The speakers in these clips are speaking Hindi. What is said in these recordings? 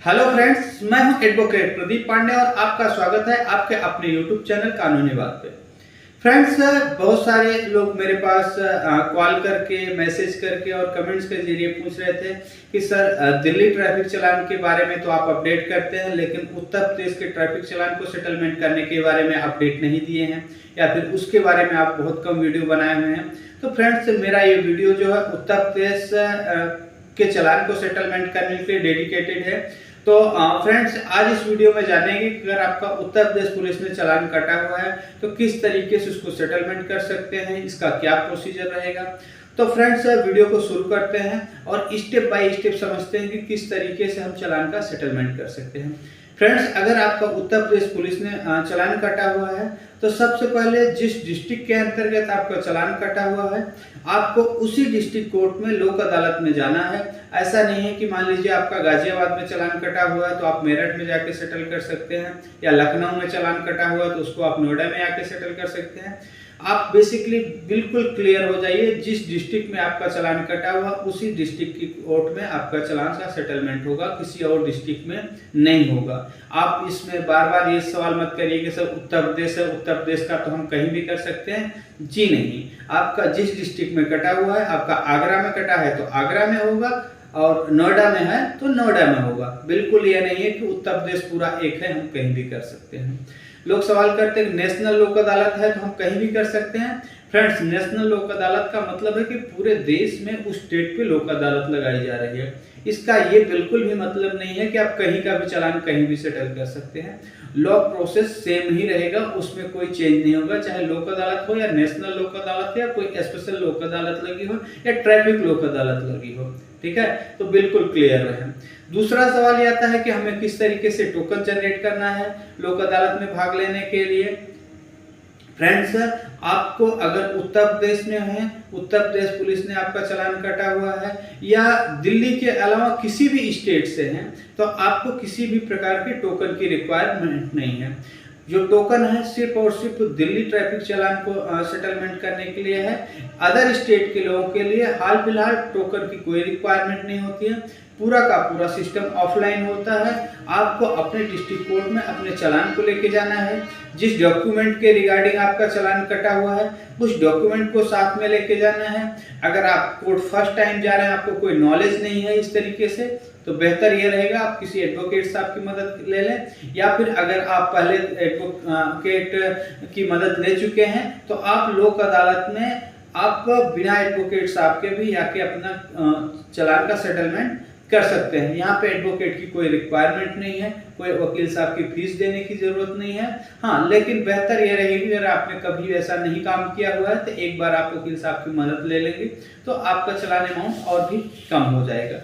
हेलो फ्रेंड्स, मैं हूं एडवोकेट प्रदीप पांडे और आपका स्वागत है आपके अपने यूट्यूब चैनल कानूनी बात पे। फ्रेंड्स, बहुत सारे लोग मेरे पास कॉल करके, मैसेज करके और कमेंट्स के जरिए पूछ रहे थे कि सर दिल्ली ट्रैफिक चालान के बारे में तो आप अपडेट करते हैं, लेकिन उत्तर प्रदेश के ट्रैफिक चालान को सेटलमेंट करने के बारे में अपडेट नहीं दिए हैं, या फिर उसके बारे में आप बहुत कम वीडियो बनाए हुए हैं। तो फ्रेंड्स, मेरा ये वीडियो जो है उत्तर प्रदेश के चालान को सेटलमेंट करने के लिए डेडिकेटेड है। तो फ्रेंड्स, आज इस वीडियो में जानेंगे कि अगर आपका उत्तर प्रदेश पुलिस ने चालान काटा हुआ है तो किस तरीके से उसको सेटलमेंट कर सकते हैं, इसका क्या प्रोसीजर रहेगा। तो फ्रेंड्स, वीडियो को शुरू करते हैं और स्टेप बाय स्टेप समझते हैं कि किस तरीके से हम चालान का सेटलमेंट कर सकते हैं। फ्रेंड्स, अगर आपका उत्तर प्रदेश पुलिस ने चालान काटा हुआ है तो सबसे पहले जिस डिस्ट्रिक्ट के अंतर्गत आपका चालान काटा हुआ है, आपको उसी डिस्ट्रिक्ट कोर्ट में लोक अदालत में जाना है। ऐसा नहीं है कि मान लीजिए आपका गाजियाबाद में चालान कटा हुआ है तो आप मेरठ में जाके सेटल कर सकते हैं, या लखनऊ में चालान कटा हुआ है तो उसको आप नोएडा में आके सेटल कर सकते हैं। आप बेसिकली बिल्कुल क्लियर हो जाइए, जिस डिस्ट्रिक्ट में आपका चालान कटा हुआ उसी डिस्ट्रिक्ट की कोर्ट में आपका चालान का सेटलमेंट होगा, किसी और डिस्ट्रिक्ट में नहीं होगा। आप इसमें बार बार ये सवाल मत करिए कि सर उत्तर प्रदेश है, उत्तर प्रदेश का तो हम कहीं भी कर सकते हैं। जी नहीं, आपका जिस डिस्ट्रिक्ट में कटा हुआ है, आपका आगरा में कटा है तो आगरा में होगा, और नोएडा में है तो नोएडा में होगा। बिल्कुल ये नहीं है कि उत्तर प्रदेश पूरा एक है, हम कहीं भी कर सकते हैं। लोग सवाल करते हैं नेशनल लोक अदालत है तो हम कहीं भी कर सकते हैं। फ्रेंड्स, नेशनल लोक अदालत का मतलब है कि पूरे देश में उस स्टेट पे लोक अदालत लगाई जा रही है। इसका ये बिल्कुल भी मतलब नहीं है कि आप कहीं का भी चालान कहीं भी सेटल कर सकते हैं। लॉ प्रोसेस सेम ही रहेगा, उसमें कोई चेंज नहीं होगा, चाहे लोक अदालत हो या नेशनल लोक अदालत या कोई स्पेशल लोक अदालत लगी हो या ट्रैफिक लोक अदालत लगी हो। ठीक है, तो बिल्कुल क्लियर रहे। दूसरा सवाल ये आता है कि हमें किस तरीके से टोकन जनरेट करना है लोक अदालत में भाग लेने के लिए। फ्रेंड्स, आपको अगर उत्तर प्रदेश में है, उत्तर प्रदेश पुलिस ने आपका चालान काटा हुआ है, या दिल्ली के अलावा किसी भी स्टेट से हैं, तो आपको किसी भी प्रकार के टोकन की रिक्वायरमेंट नहीं है। जो टोकन है सिर्फ और सिर्फ दिल्ली ट्रैफिक चालान को सेटलमेंट करने के लिए है। अदर स्टेट के लोगों के लिए हाल फिलहाल टोकन की कोई रिक्वायरमेंट नहीं होती है। पूरा का पूरा सिस्टम ऑफलाइन होता है। आपको अपने डिस्ट्रिक्ट कोर्ट में अपने चालान को लेके जाना है। जिस डॉक्यूमेंट के रिगार्डिंग आपका चालान कटा हुआ है उस डॉक्यूमेंट को साथ में लेके जाना है। अगर आप कोर्ट फर्स्ट टाइम जा रहे हैं, आपको कोई नॉलेज नहीं है इस तरीके से, तो बेहतर ये रहेगा आप किसी एडवोकेट साहब की मदद ले लें, या फिर अगर आप पहले एडवोकेट की मदद ले चुके हैं तो आप लोक अदालत में आप बिना एडवोकेट साहब के भी आके अपना चालान का सेटलमेंट कर सकते हैं। यहाँ पे एडवोकेट की कोई रिक्वायरमेंट नहीं है, कोई वकील साहब की फीस देने की जरूरत नहीं है। हाँ, लेकिन बेहतर ये रहेगी अगर आपने कभी ऐसा नहीं काम किया हुआ है तो एक बार आप वकील साहब की मदद ले लेंगे तो आपका चालान अमाउंट और भी कम हो जाएगा।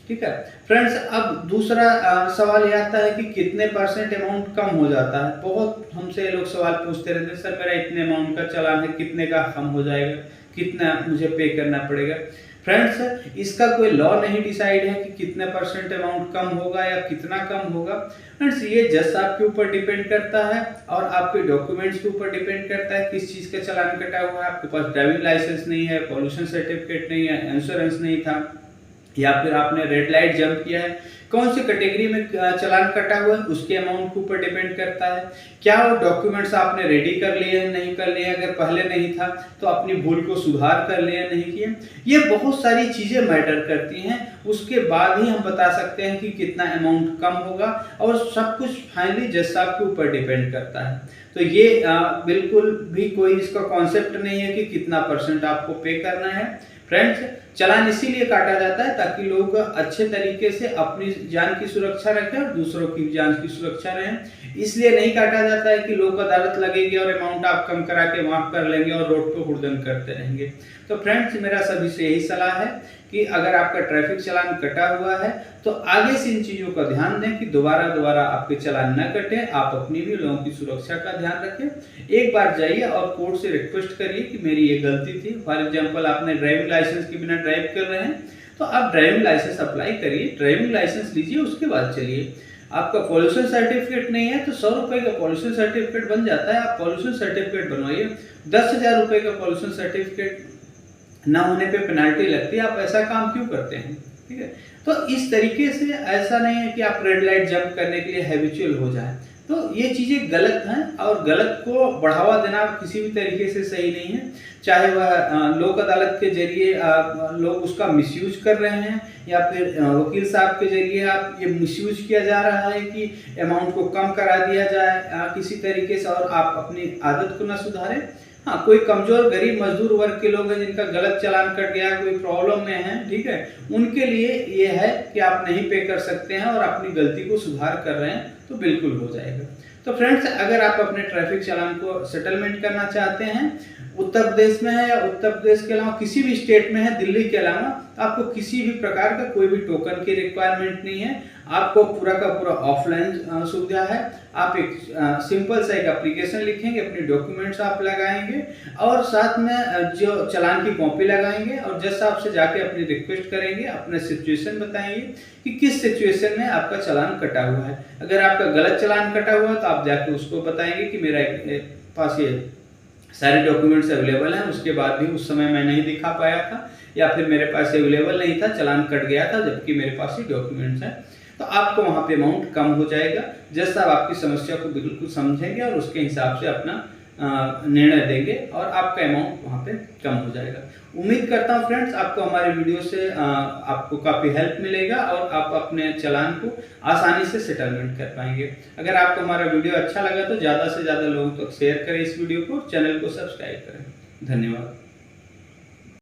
ठीक है फ्रेंड्स, अब दूसरा सवाल ये आता है कि कितने परसेंट अमाउंट कम हो जाता है। बहुत हमसे लोग सवाल पूछते रहते हैं, सर मेरा इतने अमाउंट का चालान है, कितने का कम हो जाएगा, कितना मुझे पे करना पड़ेगा। फ्रेंड्स, इसका कोई लॉ नहीं डिसाइड है कि कितने परसेंट अमाउंट कम होगा या कितना कम होगा। फ्रेंड्स, ये जज साहब के ऊपर डिपेंड करता है और आपके डॉक्यूमेंट्स के ऊपर डिपेंड करता है किस चीज़ का चालान कटा हुआ है। आपके पास ड्राइविंग लाइसेंस नहीं है, पॉल्यूशन सर्टिफिकेट नहीं है, इंश्योरेंस नहीं था, या फिर आपने रेड लाइट जंप किया है, कौन सी कैटेगरी में चालान कटा हुआ है उसके अमाउंट के ऊपर डिपेंड करता है। क्या वो डॉक्यूमेंट्स आपने रेडी कर लिए हैं, नहीं कर लिए, अगर पहले नहीं था तो अपनी भूल को सुधार कर लिए, नहीं किए, ये बहुत सारी चीजें मैटर करती हैं। उसके बाद ही हम बता सकते हैं कि कितना अमाउंट कम होगा, और सब कुछ फाइनली जज साहब के ऊपर डिपेंड करता है। तो ये बिल्कुल भी कोई इसका कॉन्सेप्ट नहीं है कि कितना परसेंट आपको पे करना है। फ्रेंड्स, चालान इसीलिए काटा जाता है ताकि लोग अच्छे तरीके से अपनी जान की सुरक्षा रखें और दूसरों की जान की सुरक्षा रहें। इसलिए नहीं काटा जाता है कि लोक अदालत लगेगी और अमाउंट आप कम करा के माफ कर लेंगे और रोड पे हुड़दंग करते रहेंगे। तो फ्रेंड्स, मेरा सभी से यही सलाह है कि अगर आपका ट्रैफिक चालान कटा हुआ है तो आगे से इन चीज़ों का ध्यान दें कि दोबारा आपके चालान न कटे। आप अपनी भी लोगों की सुरक्षा का ध्यान रखें। एक बार जाइए और कोर्ट से रिक्वेस्ट करिए कि मेरी ये गलती थी। फॉर एग्जाम्पल, आपने ड्राइविंग लाइसेंस के बिना ड्राइव कर रहे हैं तो आप ड्राइविंग लाइसेंस अप्लाई करिए, ड्राइविंग लाइसेंस लीजिए, उसके बाद चलिए। आपका पॉल्यूशन सर्टिफिकेट नहीं है तो 100 रुपए का पॉल्यूशन सर्टिफिकेट बन जाता है, आप पॉल्यूशन सर्टिफिकेट बनवाइए। 10,000 रुपए का पॉल्यूशन सर्टिफिकेट ना होने पे पेनाल्टी लगती है, आप ऐसा काम क्यों करते हैं। ठीक है, तो इस तरीके से ऐसा नहीं है कि आप रेड लाइट जंप करने के लिए हैबिचुअल हो जाए। तो ये चीज़ें गलत हैं और गलत को बढ़ावा देना किसी भी तरीके से सही नहीं है। चाहे वह लोक अदालत के ज़रिए लोग उसका मिसयूज कर रहे हैं या फिर वकील साहब के ज़रिए आप ये मिसयूज किया जा रहा है कि अमाउंट को कम करा दिया जाए किसी तरीके से और आप अपनी आदत को ना सुधारें। हाँ, कोई कमज़ोर गरीब मजदूर वर्ग के लोग हैं जिनका गलत चालान कट गया, कोई प्रॉब्लम में है, ठीक है, उनके लिए ये है कि आप नहीं पे कर सकते हैं और अपनी गलती को सुधार कर रहे हैं तो बिल्कुल हो जाएगा। तो फ्रेंड्स, अगर आप अपने ट्रैफिक चालान को सेटलमेंट करना चाहते हैं, उत्तर प्रदेश में है या उत्तर प्रदेश के अलावा किसी भी स्टेट में है, दिल्ली के अलावा, तो आपको किसी भी प्रकार का कोई भी टोकन की रिक्वायरमेंट नहीं है। आपको पूरा का पूरा ऑफलाइन सुविधा है। आप एक सिंपल सा एक एप्लीकेशन लिखेंगे, अपने डॉक्यूमेंट्स आप लगाएंगे और साथ में जो चालान की कॉपी लगाएंगे और जज साहब से जाके अपनी रिक्वेस्ट करेंगे, अपना सिचुएशन बताएंगे कि किस सिचुएशन में आपका चालान कटा हुआ है। अगर आपका गलत चालान कटा हुआ है तो आप जाके उसको बताएंगे कि मेरा पास ये सारे डॉक्यूमेंट्स अवेलेबल हैं, उसके बाद भी उस समय मैं नहीं दिखा पाया था या फिर मेरे पास अवेलेबल नहीं था, चालान कट गया था जबकि मेरे पास ही डॉक्यूमेंट्स हैं। तो आपको वहाँ पे अमाउंट कम हो जाएगा। जज साहब आपकी समस्या को बिल्कुल समझेंगे और उसके हिसाब से अपना निर्णय देंगे और आपका अमाउंट वहाँ पे कम हो जाएगा। उम्मीद करता हूँ फ्रेंड्स आपको हमारे वीडियो से आपको काफ़ी हेल्प मिलेगा और आप अपने चालान को आसानी से सेटलमेंट कर पाएंगे। अगर आपको हमारा वीडियो अच्छा लगा तो ज़्यादा से ज़्यादा लोगों तक शेयर करें इस वीडियो को, चैनल को सब्सक्राइब करें। धन्यवाद।